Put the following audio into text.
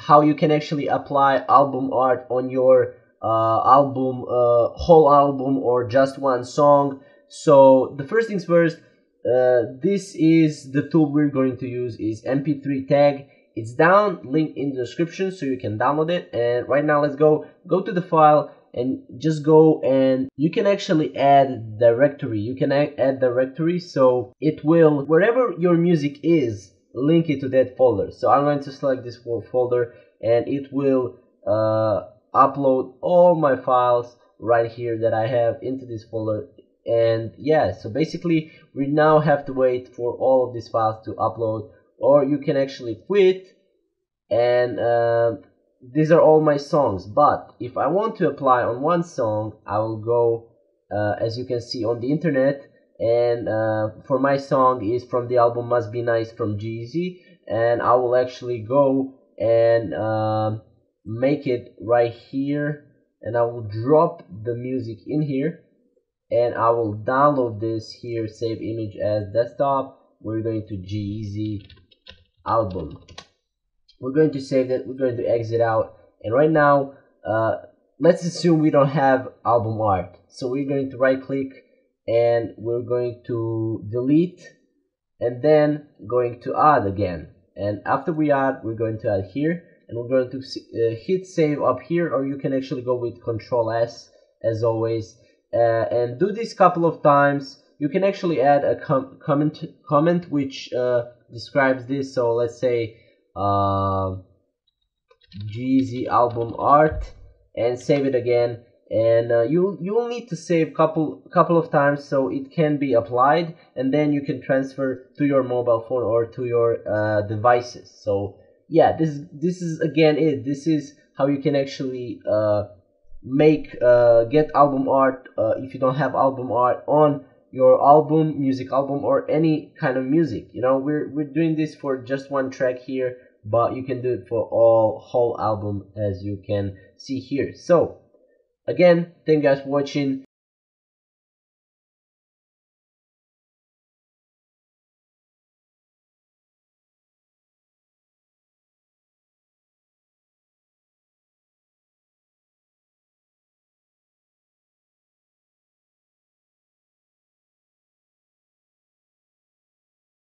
how you can actually apply album art on your album, whole album, or just one song. So the first things first, this is the tool we're going to use, is MP3 tag. It's down, linked in the description, so you can download it. And right now, let's go to the file and just go, and you can actually add directory. You can add directory, so it will, wherever your music is, link it to that folder. So I'm going to select this folder, and it will upload all my files right here that I have into this folder. And yeah, so basically we now have to wait for all of these files to upload, or you can actually quit. And these are all my songs, but if I want to apply on one song, I will go as you can see on the internet, and for my song is from the album Must Be Nice from G-Eazy, and I will actually go and make it right here, and I will drop the music in here, and I will download this here, save image as desktop. We're going to G-Eazy album. We're going to save that. We're going to exit out, and right now let's assume we don't have album art, so we're going to right click and we're going to delete, and then going to add again. And after we add, we're going to add here, and we're going to hit save up here, or you can actually go with Control S as always, and do this couple of times. You can actually add a comment which describes this. So let's say G-Eazy album art, and save it again. And you'll need to save couple of times so it can be applied, and then you can transfer to your mobile phone or to your devices. So yeah, this is again it. This is how you can actually get album art if you don't have album art on your album, music album, or any kind of music. You know, we're doing this for just one track here, but you can do it for whole album, as you can see here. So again, thank you guys for watching.